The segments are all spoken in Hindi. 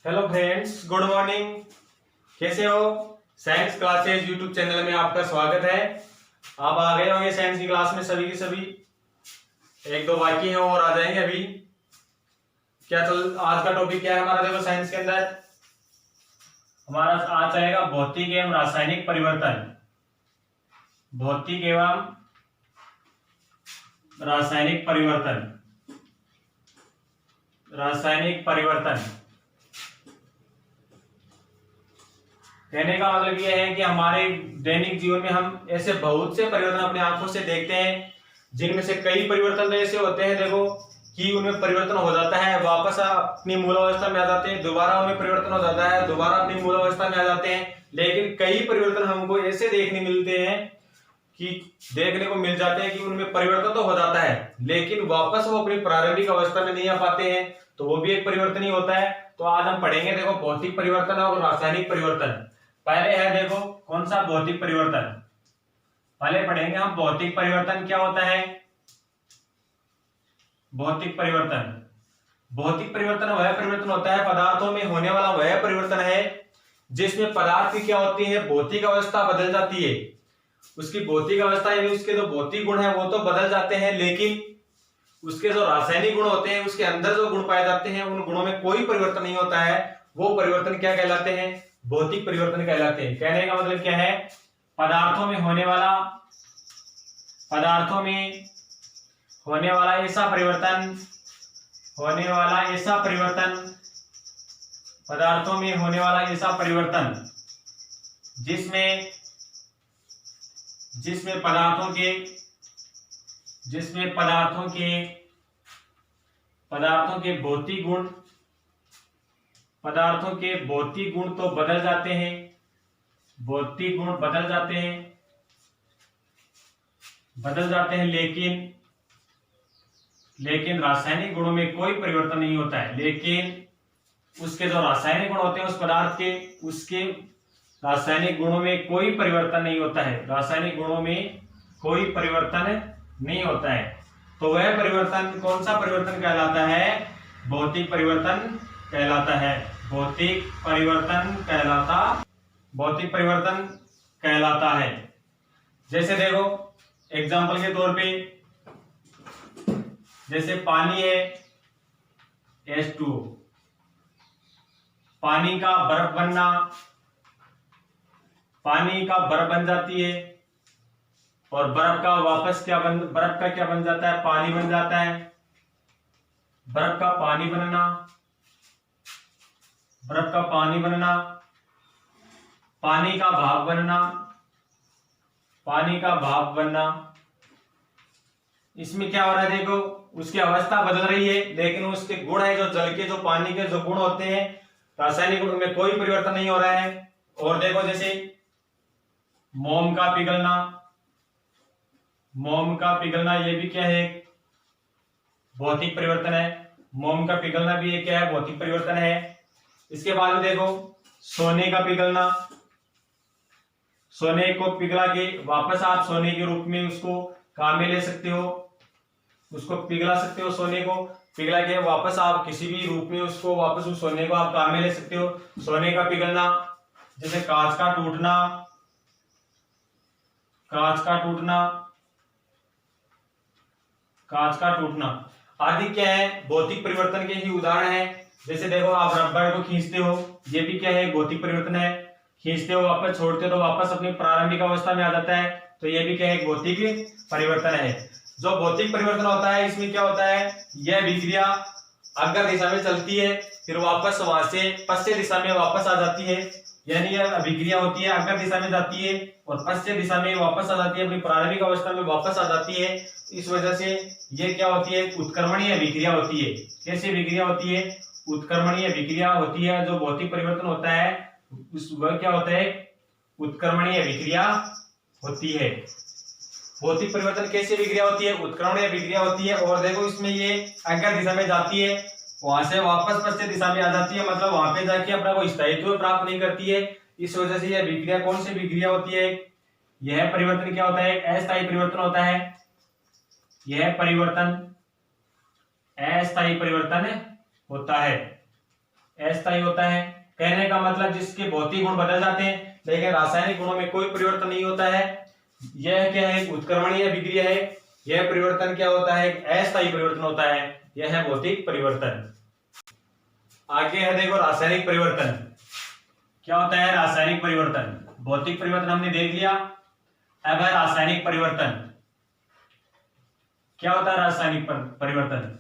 Hello friends, good morning. कैसे हो? साइंस क्लासेज यूट्यूब चैनल में आपका स्वागत है। आप आ गए होंगे साइंस की क्लास में सभी के सभी। एक दो बाकी हैं और आ जाएंगे अभी। आज का टॉपिक क्या है हमारा? देखो, साइंस के अंदर हमारा आज चलेगा भौतिक एवं रासायनिक परिवर्तन। भौतिक एवं रासायनिक परिवर्तन। रासायनिक परिवर्तन कहने का मतलब यह है कि हमारे दैनिक जीवन में हम ऐसे बहुत से परिवर्तन अपने आंखों से देखते हैं, जिनमें से कई परिवर्तन तो ऐसे होते हैं देखो कि उनमें परिवर्तन हो जाता है, वापस अपनी मूल अवस्था में आ जाते हैं, दोबारा उनमें परिवर्तन हो जाता है, दोबारा अपनी मूल अवस्था में आ जाते हैं। लेकिन कई परिवर्तन हमको ऐसे देखने मिलते हैं कि देखने को मिल जाते हैं कि उनमें परिवर्तन तो हो जाता है, लेकिन वापस वो अपनी प्रारंभिक अवस्था में नहीं आ पाते हैं, तो वो भी एक परिवर्तन ही होता है। तो आज हम पढ़ेंगे देखो भौतिक परिवर्तन और रासायनिक परिवर्तन। पहले है देखो कौन सा भौतिक परिवर्तन। पहले पढ़ेंगे हम भौतिक परिवर्तन क्या होता है। भौतिक परिवर्तन, भौतिक परिवर्तन वह परिवर्तन होता है, पदार्थों में होने वाला वह परिवर्तन है जिसमें पदार्थ की क्या होती है, भौतिक अवस्था बदल जाती है। उसकी भौतिक अवस्था यानी उसके जो भौतिक गुण है वो तो बदल जाते हैं, लेकिन उसके जो रासायनिक गुण होते हैं, उसके अंदर जो गुण पाए जाते हैं, उन गुणों में कोई परिवर्तन नहीं होता है। वो परिवर्तन क्या कहलाते हैं? भौतिक परिवर्तन कहलाते हैं। कहने का मतलब क्या है? पदार्थों में होने वाला ऐसा परिवर्तन, पदार्थों में होने वाला ऐसा परिवर्तन जिसमें पदार्थों के भौतिक गुण तो बदल जाते हैं, भौतिक गुण बदल जाते हैं, लेकिन रासायनिक गुणों में कोई परिवर्तन नहीं होता है। लेकिन उसके जो रासायनिक गुण होते हैं उस पदार्थ के, उसके रासायनिक गुणों में कोई परिवर्तन नहीं होता है। रासायनिक गुणों में कोई परिवर्तन नहीं होता है। तो वह परिवर्तन कौन सा परिवर्तन कहलाता है? भौतिक परिवर्तन कहलाता है। भौतिक परिवर्तन कहलाता है। जैसे देखो एग्जांपल के तौर पे, जैसे पानी है H2O, पानी का बर्फ बन जाती है, और बर्फ का क्या बन जाता है? पानी बन जाता है। बर्फ का पानी बनना, पानी का भाप बनना, इसमें क्या हो रहा है? देखो उसकी अवस्था बदल रही है, लेकिन उसके गुण है जो जल के, जो पानी के जो गुण होते हैं, रासायनिक गुण में कोई परिवर्तन नहीं हो रहा है। और देखो जैसे मोम का पिघलना, ये भी क्या है? भौतिक परिवर्तन है। मोम का पिघलना भी ये क्या है? भौतिक परिवर्तन है। इसके बाद में देखो सोने का पिघलना, सोने को पिघला के वापस आप सोने के रूप में उसको काम में ले सकते हो, उसको पिघला सकते हो। सोने को पिघला के वापस आप किसी भी रूप में उसको वापस उस सोने को आप काम में ले सकते हो। सोने का पिघलना, जैसे कांच का टूटना आदि क्या है? भौतिक परिवर्तन के ही उदाहरण है। जैसे देखो आप रबर को खींचते हो, ये भी क्या है? भौतिक परिवर्तन है। खींचते हो वापस छोड़ते हो तो वापस अपनी प्रारंभिक अवस्था में आ जाता है, तो ये भी क्या है? भौतिक परिवर्तन है। जो भौतिक परिवर्तन होता है इसमें क्या होता है? यह विक्रिया अग्र दिशा में चलती है, फिर वापस वहां से पश्चिम दिशा में वापस आ जाती है, यानी यह अभिक्रिया होती है, अग्र दिशा में जाती है और पश्चिम दिशा में वापस आ जाती है, अपनी प्रारंभिक अवस्था में वापस आ जाती है। इस वजह से ये क्या होती है? उत्क्रमणीय विक्रिया होती है। कैसी विक्रिया होती है? उत्क्रमणीय विक्रिया होती है। जो भौतिक परिवर्तन होता है वह क्या होता है? उत्क्रमणीय विक्रिया होती है। भौतिक परिवर्तन कैसी विक्रिया होती है? उत्क्रमणीय विक्रिया होती है। और देखो इसमें ये अग्र दिशा में जाती है, वहां से वापस पश्चिम दिशा में आ जाती है, मतलब वहां पे जाके अपना कोई स्थायित्व प्राप्त नहीं करती है। इस वजह से यह विक्रिया कौन सी विक्रिया होती है? यह परिवर्तन क्या होता है? अस्थायी परिवर्तन होता है। यह परिवर्तन अस्थायी परिवर्तन होता है। अस्थायी होता है। कहने का मतलब जिसके भौतिक गुण बदल जाते हैं लेकिन रासायनिक गुणों में कोई परिवर्तन नहीं होता है, यह क्या है, उत्क्रमणीय अभिक्रिया है। यह परिवर्तन क्या होता है, अस्थायी परिवर्तन होता है, यह है भौतिक परिवर्तन। आगे है देखो रासायनिक परिवर्तन। क्या होता है रासायनिक परिवर्तन? भौतिक परिवर्तन हमने देख लिया, अब है रासायनिक परिवर्तन। क्या होता है रासायनिक परिवर्तन?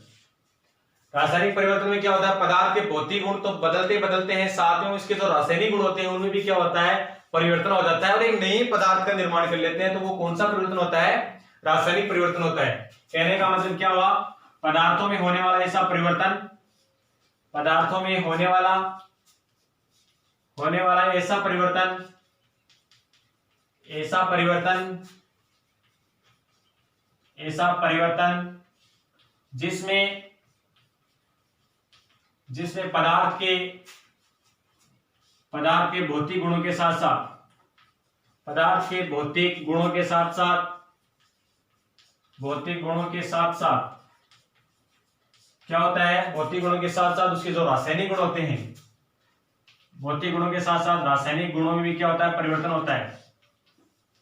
रासायनिक परिवर्तन में क्या होता है, पदार्थ के भौतिक गुण तो बदलते बदलते हैं, साथ में इसके जो रासायनिक गुण होते हैं उनमें भी क्या होता है, परिवर्तन हो जाता है और एक नए पदार्थ का निर्माण कर लेते हैं। तो वो कौन सा परिवर्तन होता है, रासायनिक परिवर्तन होता है। कहने का मतलब क्या हुआ, पदार्थों में होने वाला ऐसा परिवर्तन, पदार्थों में होने वाला ऐसा परिवर्तन, ऐसा परिवर्तन जिसमें पदार्थ के भौतिक गुणों के साथ साथ क्या होता है, भौतिक गुणों के साथ साथ उसके जो रासायनिक गुण होते हैं, भौतिक गुणों के साथ साथ रासायनिक गुणों में भी क्या होता है, परिवर्तन होता है।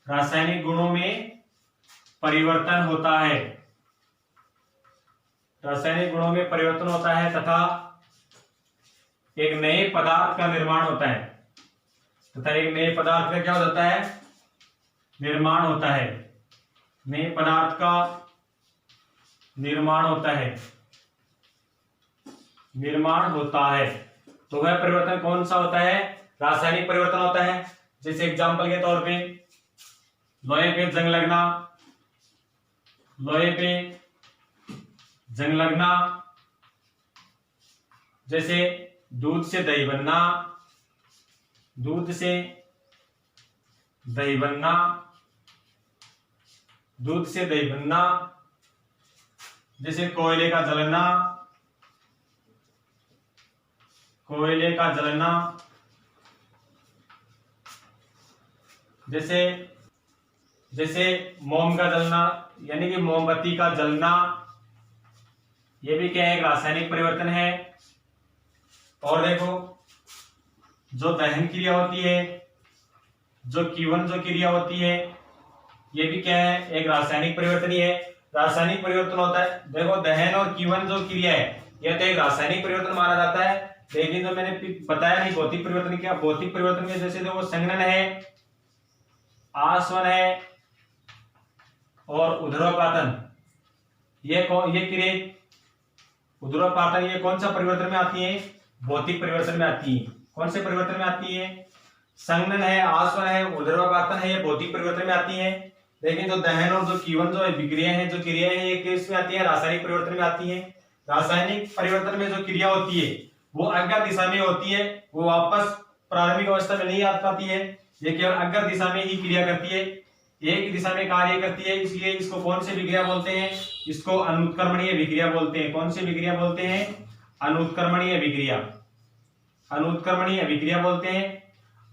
रासायनिक गुणों में परिवर्तन होता है, रासायनिक गुणों में परिवर्तन होता है तथा एक नए पदार्थ का निर्माण होता है, एक नए पदार्थ का क्या हो जाता है, निर्माण होता है, नए पदार्थ का निर्माण होता है। तो वह परिवर्तन कौन सा होता है, रासायनिक परिवर्तन होता है। जैसे एग्जांपल के तौर पे लोहे पे जंग लगना, जैसे दूध से दही बनना, जैसे कोयले का जलना, जैसे मोम का जलना, यानी कि मोमबत्ती का जलना, ये भी क्या है, एक रासायनिक परिवर्तन है। और देखो जो दहन क्रिया होती है, जो कीवन जो क्रिया होती है, ये भी क्या है, एक रासायनिक परिवर्तन ही है। रासायनिक परिवर्तन होता है, देखो दहन और कीवन जो क्रिया है यह तो एक रासायनिक परिवर्तन माना जाता है। लेकिन जो मैंने बताया नहीं भौतिक परिवर्तन क्या, भौतिक परिवर्तन में जैसे देखो संघनन है, आसवन है और उध्रुवपातन, ये क्रिया उध्रुवपातन ये कौन सा परिवर्तन में आती है, भौतिक परिवर्तन में आती है। कौन से परिवर्तन में आती है, संघनन है, आसवन है, उध्रुवपातन है, ये भौतिक परिवर्तन में आती है। लेकिन जो दहन और जो कीवन जो विक्रिया है, जो क्रिया है, ये किस में आती है, रासायनिक परिवर्तन में आती है। रासायनिक परिवर्तन में जो क्रिया होती है वो अग्र दिशा में होती है, वो वापस प्रारंभिक अवस्था में नहीं आ पाती है, ये केवल अग्र दिशा में ही क्रिया करती है, एक दिशा में कार्य करती है। इसलिए इसको कौन सी विक्रिया बोलते हैं, इसको अनुत्क्रमणीय विक्रिया बोलते हैं। कौन सी विक्रिया बोलते हैं, अनुत्क्रमणीय विक्रिया बोलते हैं।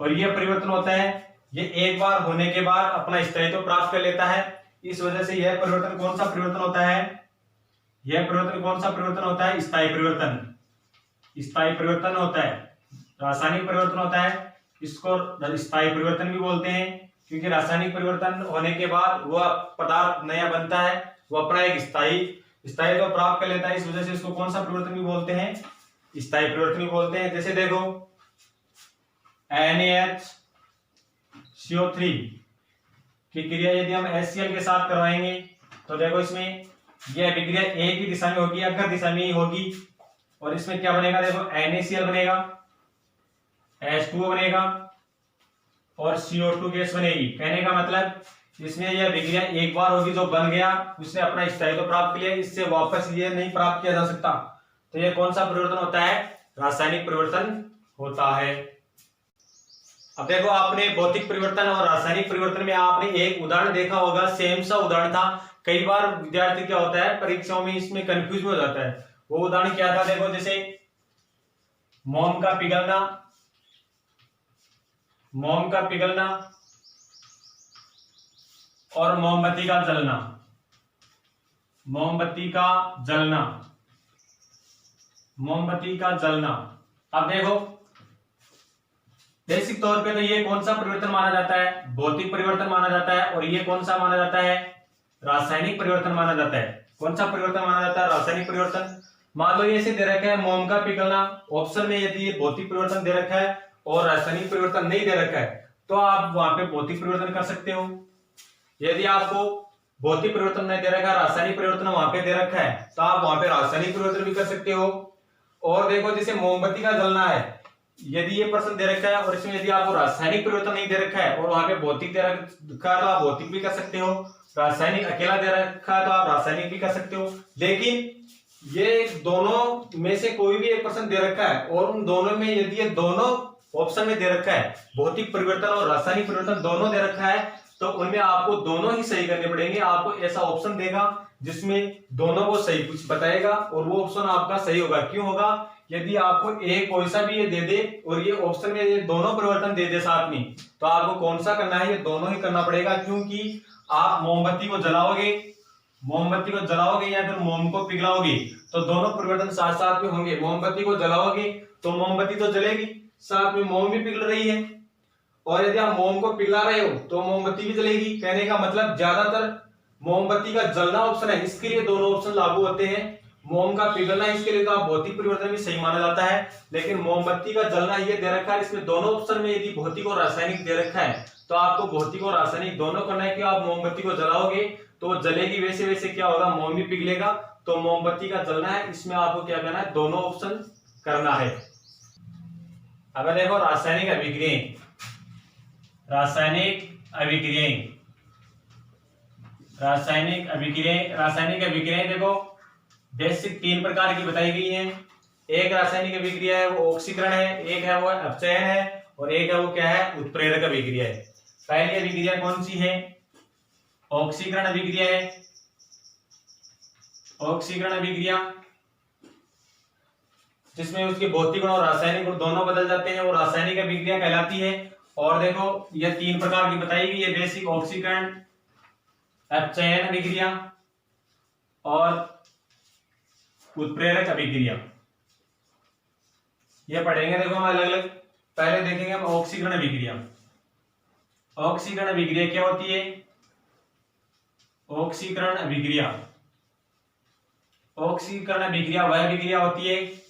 और यह परिवर्तन होता है, ये एक बार होने के बाद अपना स्थायित्व प्राप्त कर लेता है। इस वजह से यह परिवर्तन कौन सा परिवर्तन होता है, यह परिवर्तन कौन सा परिवर्तन होता है, स्थायी परिवर्तन होता है। रासायनिक परिवर्तन होता है, इसको स्थायी परिवर्तन भी बोलते हैं, क्योंकि रासायनिक परिवर्तन होने के बाद वह पदार्थ नया बनता है, वो अपना एक स्थायित्व प्राप्त कर लेता है। इस वजह से इसको कौन सा परिवर्तन भी बोलते हैं, स्थायी परिवर्तन भी बोलते हैं। जैसे देखो NaHCO3 की क्रिया यदि हम HCl के साथ करवाएंगे तो देखो इसमें यह अभिक्रिया एक ही दिशा में होगी, अग्र दिशा में ही होगी। और इसमें क्या बनेगा, देखो NaCl बनेगा, H2O बनेगा और CO2 गैस बनेगी। कहने का मतलब इसमें यह अभिक्रिया एक बार होगी, जो बन गया उसने अपना स्थायित्व प्राप्त किया, इससे वापस ये नहीं प्राप्त किया जा सकता। तो यह कौन सा परिवर्तन होता है, रासायनिक परिवर्तन होता है। अब देखो आपने भौतिक परिवर्तन और रासायनिक परिवर्तन में आपने एक उदाहरण देखा होगा, सेम सा उदाहरण था। कई बार विद्यार्थी क्या होता है परीक्षाओं में इसमें कंफ्यूज हो जाता है। वो उदाहरण क्या था, देखो जैसे मोम का पिघलना और मोमबत्ती का जलना, अब देखो बेसिक तौर पे तो ये कौन सा परिवर्तन माना जाता है, भौतिक परिवर्तन माना जाता है, और ये कौन सा माना जाता है, रासायनिक परिवर्तन माना जाता है। कौन सा परिवर्तन माना जाता है, रासायनिक परिवर्तन। मान लो ये ऐसे दे रखा है मोम का पिघलना, ऑप्शन में यदि ये भौतिक परिवर्तन दे रखा है और रासायनिक परिवर्तन नहीं दे रखा है तो आप वहां पे भौतिक परिवर्तन कर सकते हो। यदि आपको भौतिक परिवर्तन नहीं दे रखा है, रासायनिक परिवर्तन वहां पे दे रखा है तो आप वहां पे रासायनिक परिवर्तन भी कर सकते हो। और देखो जैसे मोमबत्ती का जलना है, यदि ये प्रश्न दे रखा है और इसमें यदि आपको रासायनिक परिवर्तन नहीं दे रखा है और वहां पे भौतिक दे रखा है तो आप भौतिक भी कर सकते हो, रासायनिक अकेला दे रखा है तो आप रासायनिक भी कर सकते हो। लेकिन ये दोनों में से कोई भी एक प्रश्न दे रखा है और उन दोनों में यदि ये दोनों ऑप्शन में दे रखा है, भौतिक परिवर्तन और रासायनिक परिवर्तन दोनों दे रखा है, तो उनमें आपको दोनों ही सही करने पड़ेंगे। आपको ऐसा ऑप्शन देगा जिसमें दोनों को सही कुछ बताएगा और वो ऑप्शन आपका सही होगा। क्यों होगा, यदि आपको एक कोई सा भी ये दे दे और ये ऑप्शन में ये दोनों परिवर्तन दे दे साथ में, तो आपको कौन सा करना है, ये दोनों ही करना पड़ेगा। क्योंकि आप मोमबत्ती को जलाओगे या फिर मोम को पिघलाओगे तो दोनों परिवर्तन साथ साथ में होंगे। मोमबत्ती को जलाओगे तो मोमबत्ती तो जलेगी, साथ में मोम भी पिघल रही है, और यदि आप मोम को पिघला रहे हो तो मोमबत्ती भी जलेगी। कहने का मतलब ज्यादातर मोमबत्ती का जलना ऑप्शन है, इसके लिए दोनों ऑप्शन लागू होते हैं। मोम का पिघलना इसके लिए तो आप भौतिक परिवर्तन भी सही माना जाता है, लेकिन मोमबत्ती का जलना ये दे रखा है, इसमें दोनों ऑप्शन में यदि भौतिक और रासायनिक दे रखा है तो आपको भौतिक और रासायनिक दोनों करना है। कि आप मोमबत्ती को जलाओगे तो जलेगी, वैसे वैसे क्या होगा, मोम भी पिघलेगा, तो मोमबत्ती का जलना है, इसमें आपको क्या करना है, दोनों ऑप्शन करना है। अब देखो रासायनिक अभिक्रियाएं, रासायनिक अभिक्रियाएं देखो बेसिक 3 प्रकार की बताई गई हैं। एक रासायनिक अभिक्रिया है वो ऑक्सीकरण है, एक है वो अपचयन है, और एक है वो क्या है, उत्प्रेरक अभिक्रिया है। पहली अभिक्रिया कौन सी है, ऑक्सीकरण अभिक्रिया है। ऑक्सीकरण अभिक्रिया जिसमें उसके भौतिक गुण और रासायनिक गुण दोनों बदल जाते हैं, वो रासायनिक अभिक्रिया कहलाती है। और देखो ये 3 प्रकार की बताई गई है, बेसिक ऑक्सीकरण, अपचयन अभिक्रिया और उत्प्रेरक अभिक्रिया। ये पढ़ेंगे देखो हम अलग अलग। पहले देखेंगे हम ऑक्सीकरण अभिक्रिया। ऑक्सीकरण अभिक्रिया क्या होती है, ऑक्सीकरण अभिक्रिया वह अभिक्रिया होती है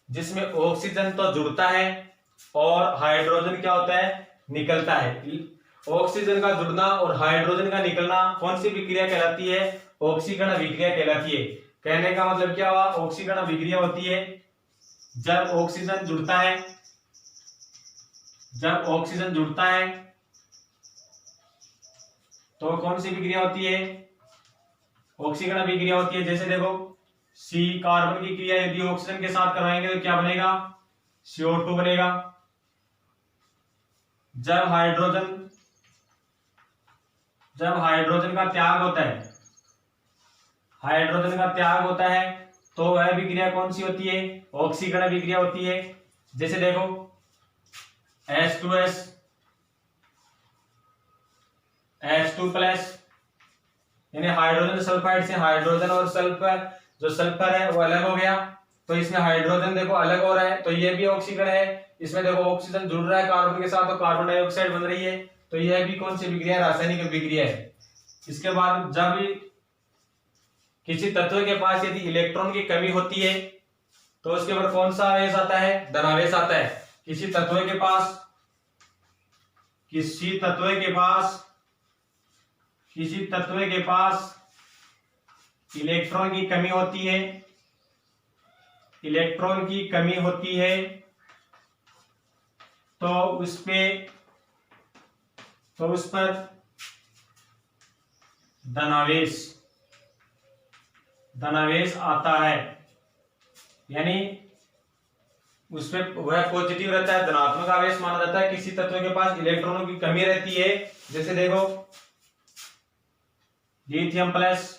जिसमें ऑक्सीजन तो जुड़ता है और हाइड्रोजन क्या होता है, निकलता है। ऑक्सीजन का जुड़ना और हाइड्रोजन का निकलना कौन सी अभिक्रिया कहलाती है, ऑक्सीकरण अभिक्रिया कहलाती है। कहने का मतलब क्या हुआ, ऑक्सीकरण अभिक्रिया होती है जब ऑक्सीजन जुड़ता है तो कौन सी अभिक्रिया होती है, ऑक्सीकरण अभिक्रिया होती है। जैसे देखो सी कार्बन की क्रिया यदि ऑक्सीजन के साथ करवाएंगे तो क्या बनेगा, CO2 बनेगा। जब हाइड्रोजन का त्याग होता है तो वह अभिक्रिया कौन सी होती है, ऑक्सीकरण अभिक्रिया होती है। जैसे देखो H2S H2 प्लस, यानी हाइड्रोजन सल्फाइड से हाइड्रोजन और सल्फर जो सल्फर है वो अलग हो गया, तो इसमें हाइड्रोजन देखो अलग हो रहा है, तो ये भी ऑक्सीकरण है। इसमें देखो ऑक्सीजन जुड़ रहा है कार्बन के साथ तो कार्बन डाइऑक्साइड बन रही है, तो यह भी कौन सी अभिक्रिया, रासायनिक अभिक्रिया है। इसके बाद जब किसी तत्व के पास यदि इलेक्ट्रॉन की कमी होती है तो उसके ऊपर कौन सा आवेश आता है, धनावेश आता है। किसी तत्व के पास इलेक्ट्रॉन की कमी होती है तो उस पर धनावेश आता है, यानी उसमें वह पॉजिटिव रहता है, धनात्मक आवेश माना जाता है। किसी तत्व के पास इलेक्ट्रॉनों की कमी रहती है, जैसे देखो लिथियम प्लस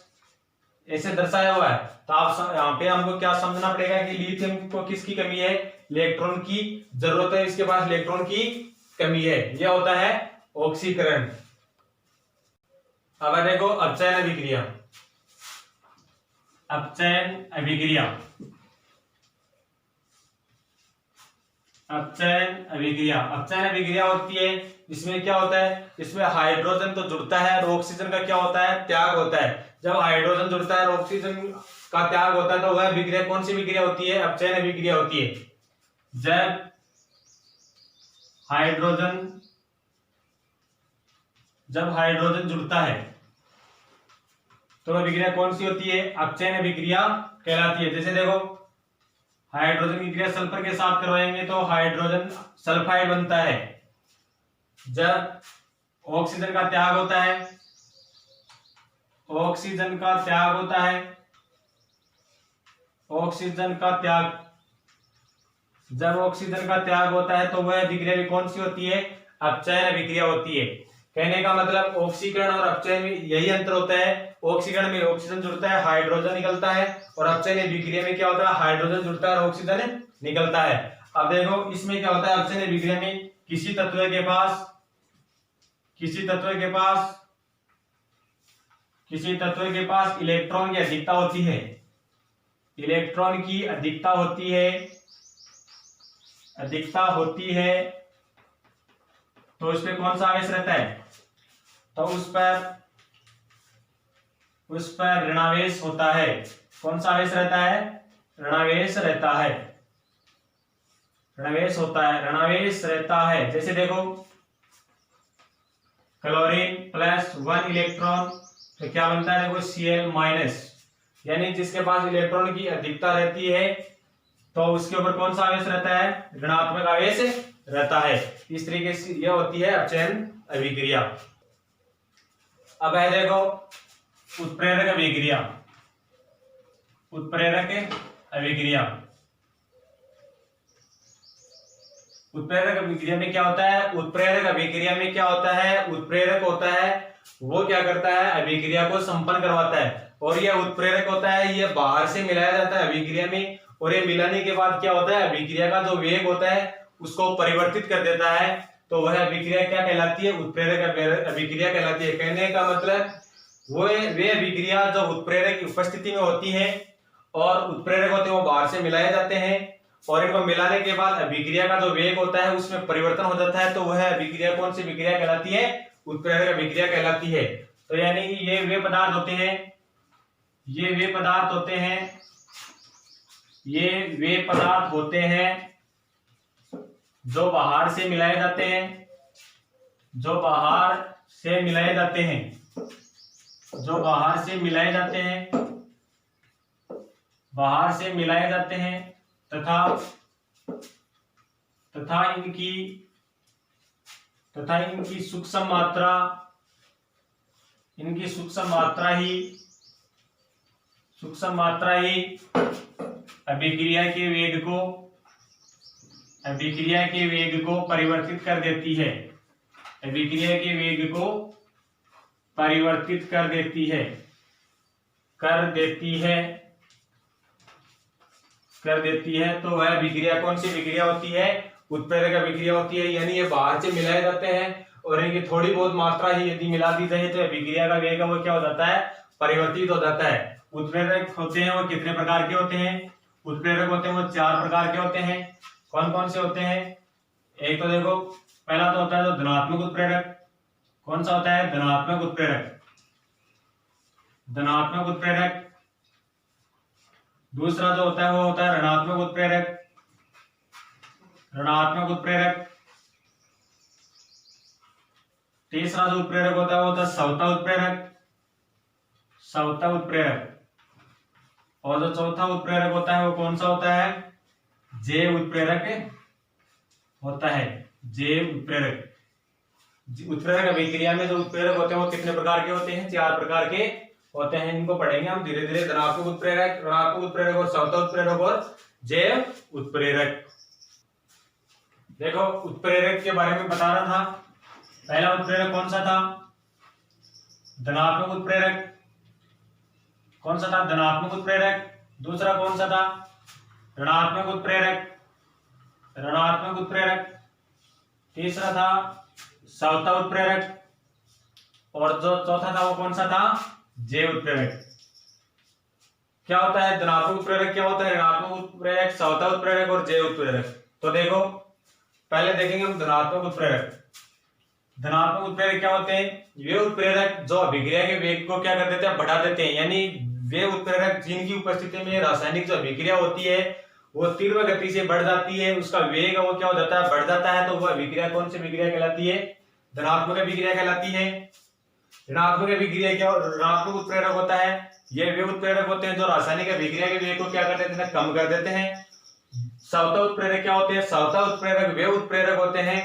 ऐसे दर्शाया हुआ है, तो आप यहाँ पे हमको क्या समझना पड़ेगा कि लिथियम को किसकी कमी है, इलेक्ट्रॉन की जरूरत है, इसके पास इलेक्ट्रॉन की कमी है, यह होता है ऑक्सीकरण। अब देखो अपचयन अभिक्रिया। अपचयन अभिक्रिया। अपचयन अभिक्रिया होती है, इसमें क्या होता है, इसमें हाइड्रोजन तो जुड़ता है और ऑक्सीजन का क्या होता है, त्याग होता है। जब हाइड्रोजन जुड़ता है और ऑक्सीजन का त्याग होता है तो वह अभिक्रिया कौन सी अभिक्रिया होती है, अपचयन अभिक्रिया होती है। जब हाइड्रोजन जुड़ता है तो अभिक्रिया कौन सी होती है, अपचयन अभिक्रिया कहलाती है। जैसे देखो हाइड्रोजन की क्रिया सल्फर के साथ करवाएंगे तो हाइड्रोजन सल्फाइड बनता है। जब ऑक्सीजन का त्याग होता है, ऑक्सीजन का त्याग होता है, ऑक्सीजन का त्याग, जब ऑक्सीजन का त्याग होता है तो वह अभिक्रिया भी कौन सी होती है, अपचयन अभिक्रिया होती है। कहने का मतलब ऑक्सीकरण और अपचयन में यही अंतर होता है। ऑक्सीकरण में ऑक्सीजन जुड़ता है, हाइड्रोजन निकलता है, और अपचयन अभिक्रिया में क्या होता है, हाइड्रोजन जुड़ता है और ऑक्सीजन निकलता है। अब देखो इसमें क्या होता है, अपचयन अभिक्रिया में किसी तत्व के पास इलेक्ट्रॉन की अधिकता होती है, इलेक्ट्रॉन की अधिकता होती है तो उस पर कौन सा आवेश रहता है, तो उस पर ऋणावेश होता है। कौन सा आवेश रहता है, ऋणावेश रहता है, ऋणावेश रहता है। जैसे देखो क्लोरीन प्लस 1 इलेक्ट्रॉन तो क्या बनता है, देखो Cl माइनस, यानी जिसके पास इलेक्ट्रॉन की अधिकता रहती है तो उसके ऊपर कौन सा आवेश रहता है, ऋणात्मक आवेश रहता है। इस तरीके से यह होती है अपचयन अभिक्रिया। अब है देखो उत्प्रेरक अभिक्रिया। उत्प्रेरक अभिक्रिया में क्या होता है, उत्प्रेरक अभिक्रिया में क्या होता है, उत्प्रेरक होता है वो क्या करता है, अभिक्रिया को संपन्न करवाता है। और यह उत्प्रेरक होता है, यह बाहर से मिलाया जाता है अभिक्रिया में, और ये मिलाने के बाद क्या होता है, अभिक्रिया का जो वेग होता है उसको परिवर्तित कर देता है। तो वह अभिक्रिया क्या कहलाती है, उत्प्रेरक अभिक्रिया कहलाती है। कहने का मतलब वे अभिक्रिया जो उत्प्रेरक की उपस्थिति में होती है और उत्प्रेरक होते हैं वो बाहर से मिलाए जाते हैं, और इनको मिलाने के बाद अभिक्रिया का जो वेग होता है उसमें परिवर्तन हो जाता है, तो वह अभिक्रिया कौन सी अभिक्रिया कहलाती है, उत्प्रेरक अभिक्रिया कहलाती है। तो यानी ये वे पदार्थ होते हैं जो बाहर से मिलाए जाते हैं, तथा इनकी सूक्ष्म मात्रा ही अभिक्रिया के वेग को परिवर्तित कर देती है। तो वह अभिक्रिया कौन सी अभिक्रिया होती है, उत्प्रेरक अभिक्रिया होती है। यानी ये बाहर से मिलाए जाते हैं और इनकी थोड़ी बहुत मात्रा ही यदि मिला दी जाए तो अभिक्रिया का वेग वो क्या हो जाता है, परिवर्तित हो जाता है। उत्प्रेरक होते हैं वो कितने प्रकार के होते हैं, उत्प्रेरक होते हैं वो 4 प्रकार के होते हैं। कौन कौन से होते हैं, एक तो देखो पहला तो होता है जो धनात्मक उत्प्रेरक। कौन सा होता है, धनात्मक उत्प्रेरक। दूसरा जो होता है वो होता है ऋणात्मक उत्प्रेरक। तीसरा जो उत्प्रेरक होता है वो होता है सवता उत्प्रेरक। और जो चौथा उत्प्रेरक होता है वो कौन सा होता है, जैव उत्प्रेरक होता है। उत्प्रेरक अभिक्रिया में जो उत्प्रेरक होते हैं वो कितने प्रकार के होते हैं, 4 प्रकार के होते हैं। इनको पढ़ेंगे हम धीरे धीरे, धनात्मक उत्प्रेरक, ऋणात्मक उत्प्रेरक और सवता उत्प्रेरक और जैव उत्प्रेरक। देखो उत्प्रेरक के बारे में बता रहा था। पहला उत्प्रेरक कौन सा था, धनात्मक उत्प्रेरक। कौन सा था, धनात्मक उत्प्रेरक। दूसरा कौन सा था, ऋणात्मक उत्प्रेरक। तीसरा था सवता उत्प्रेरक, और जो चौथा था वो कौन सा था, जैव उत्प्रेरक। क्या होता है धनात्मक उत्प्रेरक, क्या होता है ऋणात्मक उत्प्रेरक, सवता उत्प्रेरक और जैव उत्प्रेरक। तो देखो पहले देखेंगे हम धनात्मक उत्प्रेरक। धनात्मक उत्प्रेरक क्या होते हैं? वे उत्प्रेरक जो अभिक्रिया के वेग को क्या कर देते हैं? बढ़ा देते हैं। यानी वे उत्प्रेरक जिनकी उपस्थिति में रासायनिक जो अभिक्रिया होती है वो तीव्र गति से बढ़ जाती है, उसका वेग वो क्या हो जाता है? बढ़ जाता है। तो वह अभिक्रिया कौन सी अभिक्रिया कहलाती है? धनात्मक अभिक्रिया कहलाती है। ऋणात्मक अभिक्रिया क्या? ऋणात्मक उत्प्रेरक होता है। ये वे उत्प्रेरक होते हैं जो रासायनिक अभिक्रिया के वेग को क्या कर देते हैं? कम कर देते हैं। सवता उत्प्रेरक क्या होते हैं? सवता उत्प्रेरक वे उत्प्रेरक होते हैं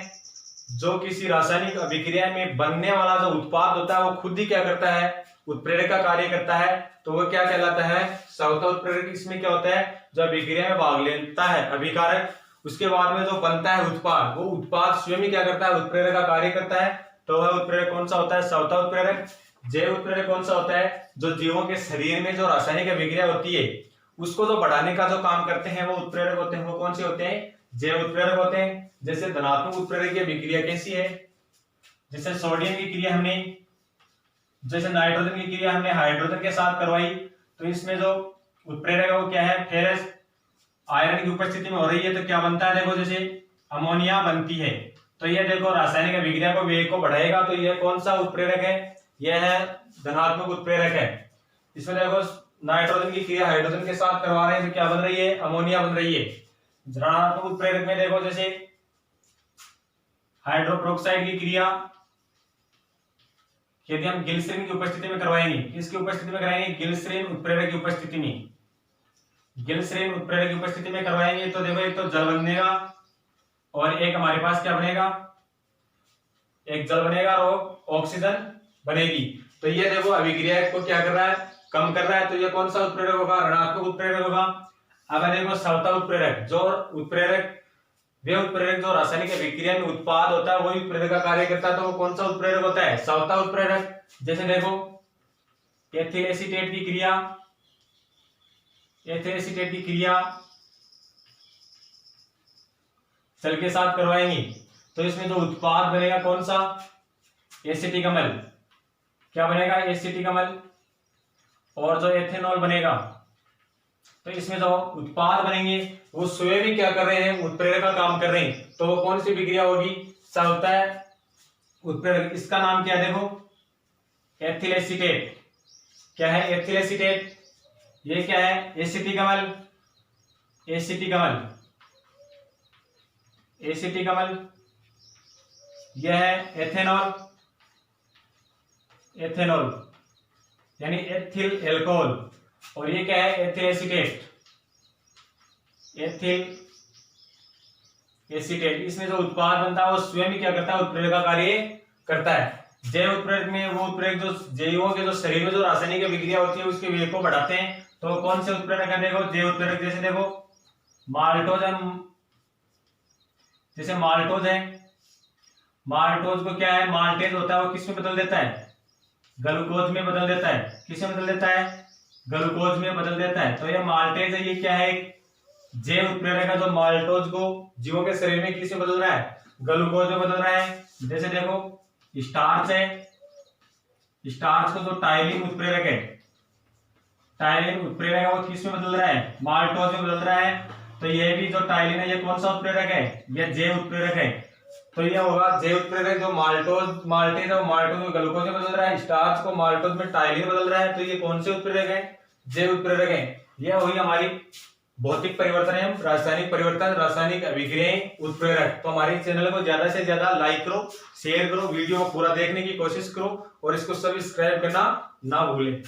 जो किसी रासायनिक अभिक्रिया में बनने वाला जो उत्पाद होता है वो खुद ही क्या करता है? उत्प्रेरक का कार्य करता है। तो वो क्या कहलाता है? सवता उत्प्रेरक। इसमें क्या होता है? जो अभिक्रिया में भाग लेता है अभिकारक, उसके बाद में जो बनता है उत्पाद, वो उत्पाद स्वयं ही क्या करता है? उत्प्रेरक का कार्य करता है। तो वह उत्प्रेरक कौन सा होता है? सवता उत्प्रेरक। जैव उत्प्रेरक कौन सा होता है? जो जीवों के शरीर में जो रासायनिक अभिक्रिया होती है उसको जो बढ़ाने का जो काम करते हैं वो उत्प्रेरक होते हैं। वो कौन से होते हैं? जैव उत्प्रेरक होते हैं। जैसे धनात्मक उत्प्रेरक की अभिक्रिया कैसी है? जैसे सोडियम की क्रिया हमने, जैसे नाइट्रोजन की क्रिया हमने हाइड्रोजन के साथ करवाई, तो इसमें जो उत्प्रेरक है वो क्या है? फेरस आयरन की उपस्थिति में हो रही है तो क्या बनता है? देखो जैसे अमोनिया बनती है। तो ये देखो रासायनिक अभिक्रिया को वेग को बढ़ाएगा। तो ये कौन सा उत्प्रेरक है? यह है धनात्मक उत्प्रेरक है। इसमें देखो नाइट्रोजन की क्रिया हाइड्रोजन के साथ करवा रहे हैं तो क्या बन रही है? अमोनिया बन रही है। ऋणात्मक उत्प्रेरक में देखो जैसे हाइड्रोपेरोक्साइड की क्रिया यदि हम ग्लिसरीन की उपस्थिति में करवाएंगे, किसकी उपस्थिति में कराएंगे? ग्लिसरीन उत्प्रेरक की उपस्थिति में। ग्लिसरीन उत्प्रेरक की उपस्थिति में करवाएंगे तो देखो एक तो जल बनेगा और एक हमारे पास क्या बनेगा? एक जल बनेगा और ऑक्सीजन बनेगी। तो ये देखो अभिक्रिया को क्या कर रहा है? कम कर रहा है। तो ये कौन सा उत्प्रेरक होगा? ऋणात्मक उत्प्रेरक होगा। अब देखो सवता उत्प्रेरक, जो उत्प्रेरक वे उत्प्रेरक जो रासायनिक अभिक्रिया में उत्पाद होता है वही उत्प्रेरक का कार्य करता है। तो वो कौन सा उत्प्रेरक होता है? सवता उत्प्रेरक। जैसे देखो एथिल एसीटेट की क्रिया, एथिल एसीटेट की क्रिया जल के साथ करवाएंगे तो इसमें जो उत्पाद बनेगा कौन सा? एसिटिक अम्ल। क्या बनेगा? एसिटिक अम्ल। और जो एथेनॉल बनेगा, तो इसमें जो उत्पाद बनेंगे वो स्वयं ही क्या कर रहे हैं? उत्प्रेरक का काम कर रहे हैं। तो वो कौन सी विक्रिया होगी? सवता उत्प्रेरक। इसका नाम क्या है? देखो एथिल एसीटेट। क्या है? Ethyl acetate. ये क्या है? एसिटिक अम्ल। एसिटिक अम्ल, एसिटिक अम्ल। यह है एथेनॉल। एथेनॉल यानी एथिल एल्कोहल। और ये क्या है? Ethyl acetate. Ethyl acetate. इसमें जो उत्पाद बनता है वो स्वयं ही क्या करता है? उत्प्रेरक का कार्य करता है। जैव उत्प्रेरक में वो उत्प्रेरक जो जैवों के जो शरीर में जो रासायनिक अभिक्रिया होती है उसके वेग को बढ़ाते हैं। तो कौन से उत्प्रेरक है? देखो जैव उत्प्रेरक। जैसे देखो माल्टोज, जैसे माल्टोज है। माल्टोज को क्या है? माल्टेज होता है वो किस में बदल देता है? ग्लूकोज में बदल देता है। किसमें बदल देता है? ग्लूकोज में बदल देता है। तो ये माल्टेज है, ये क्या है? जैव उत्प्रेरक है जो माल्टोज को जीवों के शरीर में किसमें बदल रहा है? ग्लूकोज में बदल रहा है। जैसे देखो स्टार्च है। स्टार्च को जो टाइलिन उत्प्रेरक है, टाइलिन उत्प्रेरक है वो किसमें बदल रहा है? माल्टोज में बदल रहा है। तो ये भी जो टाइलिन है ये कौन सा उत्प्रेरक है? ये जैव उत्प्रेरक है। तो ये होगा जैव उत्प्रेरक। जो माल्टेज है वो माल्टोज में ग्लूकोज में बदल रहा है, स्टार्च को माल्टोज में टाइलिन बदल रहा है। तो ये कौन से उत्प्रेरक है? जैव उत्प्रेरक है। यह हुई हमारी भौतिक परिवर्तन एवं रासायनिक परिवर्तन, रासायनिक अभिक्रियाएं, उत्प्रेरक। तो हमारे चैनल को ज्यादा से ज्यादा लाइक करो, शेयर करो, वीडियो को पूरा देखने की कोशिश करो और इसको सब्सक्राइब करना ना भूलें।